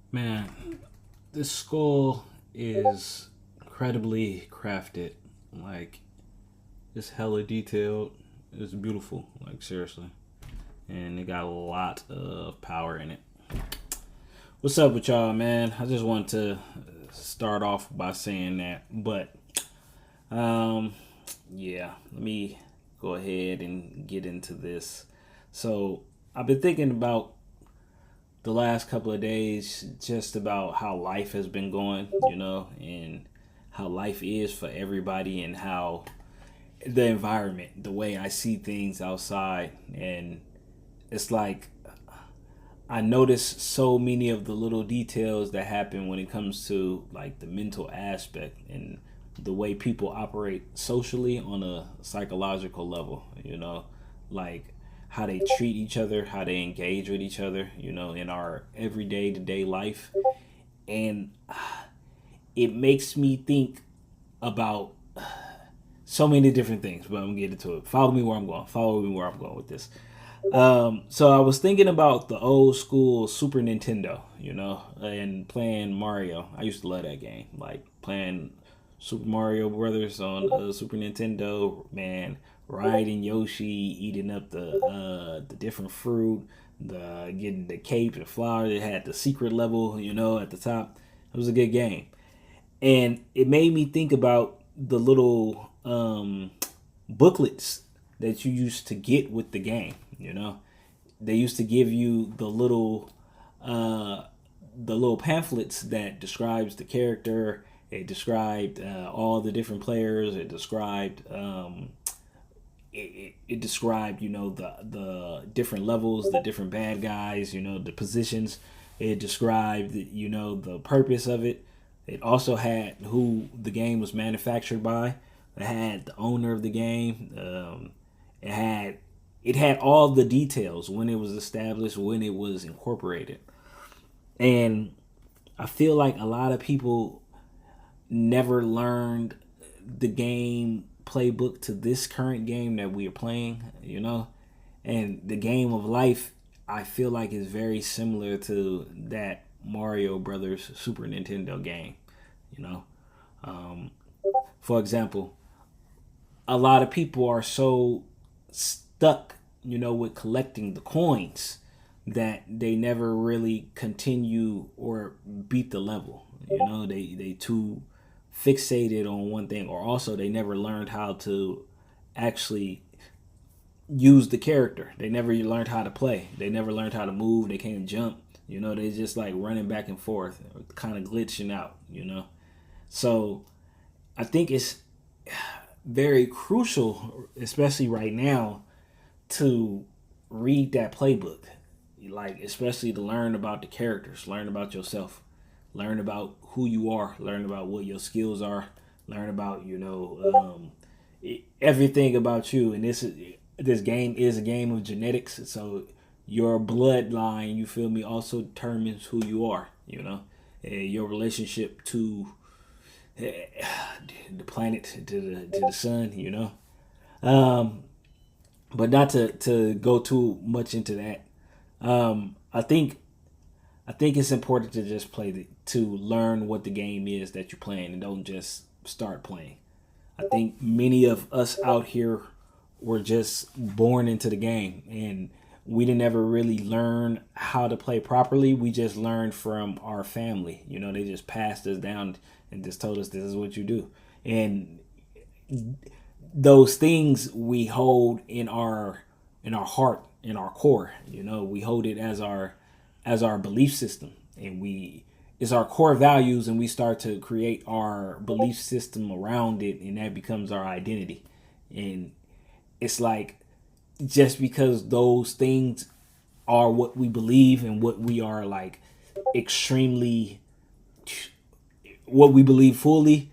Man, this skull is incredibly crafted. Like, it's hella detailed. It's beautiful. Like, seriously. And it got a lot of power in it. What's up with y'all, man? I just want to start off by saying that. But, um, yeah, let me go ahead and get into this. So, I've been thinking about the last couple of days just about how life has been going, and how life is for everybody and how the environment, the way I see things outside. And it's like I notice so many of the little details that happen when it comes to like the mental aspect and the way people operate socially on a psychological level, like how they treat each other, how they engage with each other, in our everyday to day life. And it makes me think about so many different things, but I'm gonna get into it. Follow me where I'm going. Follow me where I'm going with this. So I was thinking about the old school Super Nintendo, and playing Mario. I used to love that game, like playing Super Mario Brothers on Super Nintendo. Man, riding Yoshi, eating up the different fruit, the getting the cape and flower that had the secret level, at the top. It was a good game, and it made me think about the little booklets that you used to get with the game. They used to give you uh, the little pamphlets that describes the character. It described all the different players. It described the different levels, the different bad guys, the positions. It described the purpose of it. It also had who the game was manufactured by. It had the owner of the game. It had it had all the details, when it was established, when it was incorporated. And I feel like a lot of people never learned the game playbook to this current game that we are playing, And the game of life, I feel like, is very similar to that Mario Brothers Super Nintendo game, you know. Um, for example, a lot of people are so stuck, with collecting the coins that they never really continue or beat the level. They too fixated on one thing, or also they never learned how to actually use the character. They never learned how to play. They never learned how to move. They can't jump. They just like running back and forth, kind of glitching out. So I think it's very crucial, especially right now, to read that playbook. Like, especially to learn about the characters, learn about yourself, learn about who you are, learn about what your skills are, learn about everything about you. And this game is a game of genetics, so your bloodline, you feel me, also determines who you are. And your relationship to the planet, to the sun. Um, but not to go too much into that. I think it's important to just to learn what the game is that you're playing, and don't just start playing. I think many of us out here were just born into the game, and we didn't ever really learn how to play properly. We just learned from our family. They just passed us down and just told us this is what you do. And those things we hold in our heart, in our core. We hold it as our belief system, and we it's our core values, and we start to create our belief system around it, and that becomes our identity. And it's like, just because those things are what we believe and what we are, like, extremely, what we believe fully,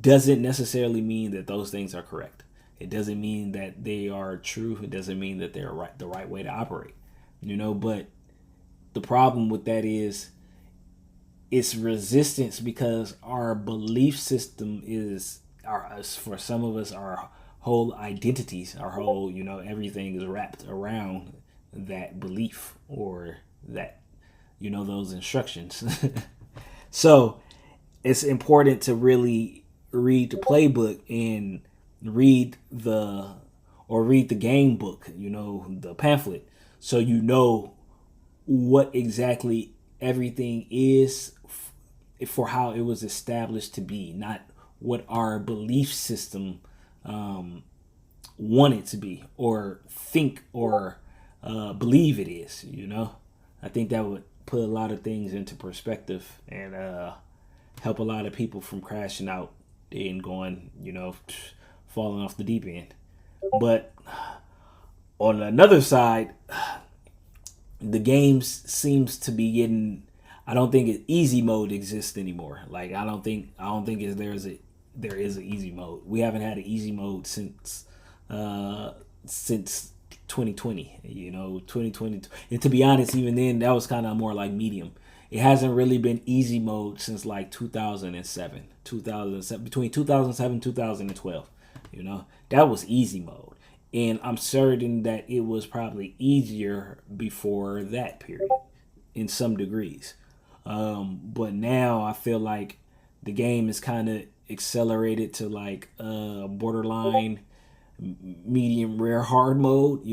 doesn't necessarily mean that those things are correct. It doesn't mean that they are true. It doesn't mean that they're the right way to operate. But the problem with that is it's resistance, because our belief system is for some of us, our whole identities, our whole, everything is wrapped around that belief, or that those instructions. So it's important to really read the playbook and read the game book, the pamphlet, so what exactly everything is for how it was established to be, not what our belief system want it to be or think or believe it is. I think that would put a lot of things into perspective and help a lot of people from crashing out and going, falling off the deep end. But on another side, the games seems to be getting. I don't think an easy mode exists anymore. Like I don't think there is an easy mode. We haven't had an easy mode since 2020. 2020. And to be honest, even then that was kind of more like medium. It hasn't really been easy mode since like 2007, between 2007 and 2012. That was easy mode. And I'm certain that it was probably easier before that period in some degrees. But now I feel like the game is kind of accelerated to like borderline medium rare hard mode,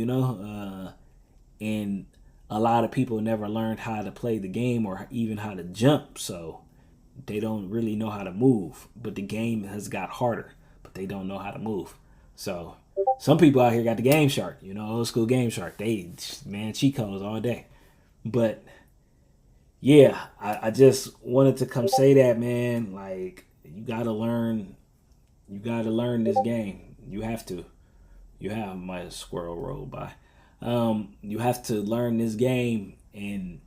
and a lot of people never learned how to play the game or even how to jump, so they don't really know how to move. But the game has got harder, but they don't know how to move. So some people out here got the Game Shark, old school Game Shark. They, man, cheat codes all day. But yeah, I just wanted to come say that, man. Like, you gotta learn this game. You have to. You have my squirrel rolled by. You have to learn this game, and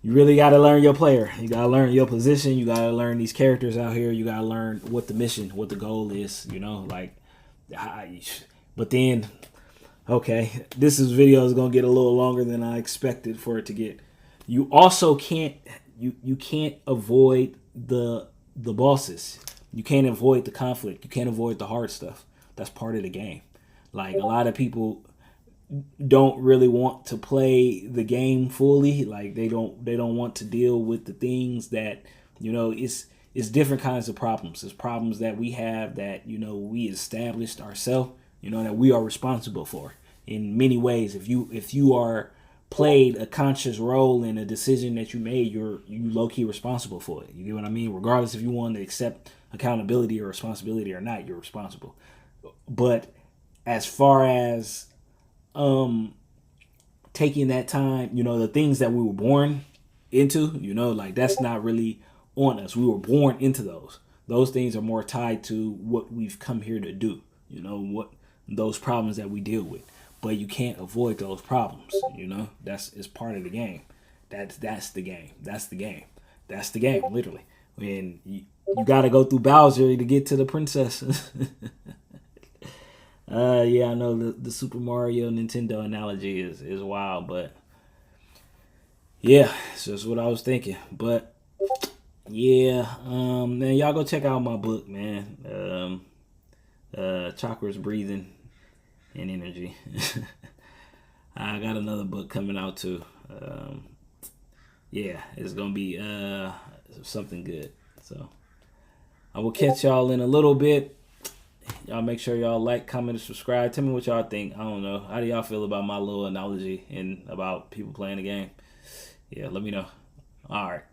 you really got to learn your player. You got to learn your position. You got to learn these characters out here. You got to learn what the mission, what the goal is, but then, okay, video is going to get a little longer than I expected for it to get. You also can't avoid the bosses. You can't avoid the conflict. You can't avoid the hard stuff. That's part of the game. Like, a lot of people don't really want to play the game fully. Like, they don't want to deal with the things that, it's different kinds of problems. It's problems that we have that, we established ourselves, that we are responsible for in many ways. If you are played a conscious role in a decision that you made, you low-key responsible for it. You get what I mean? Regardless if you want to accept accountability or responsibility or not, you're responsible. But as far as taking that time, the things that we were born into, like, that's not really on us. We were born into those. Those things are more tied to what we've come here to do, what those problems that we deal with. But you can't avoid those problems, it's part of the game. That's the game. That's the game. That's the game, literally. And you got to go through Bowser to get to the princess. Yeah, I know the Super Mario Nintendo analogy is wild, but yeah, it's just what I was thinking. But yeah, man, y'all go check out my book, man. Chakras, Breathing, and Energy. I got another book coming out too. Yeah, it's gonna be something good. So I will catch y'all in a little bit. Y'all make sure y'all like, comment, and subscribe. Tell me what y'all think. I don't know. How do y'all feel about my little analogy and about people playing the game? Yeah, let me know. All right.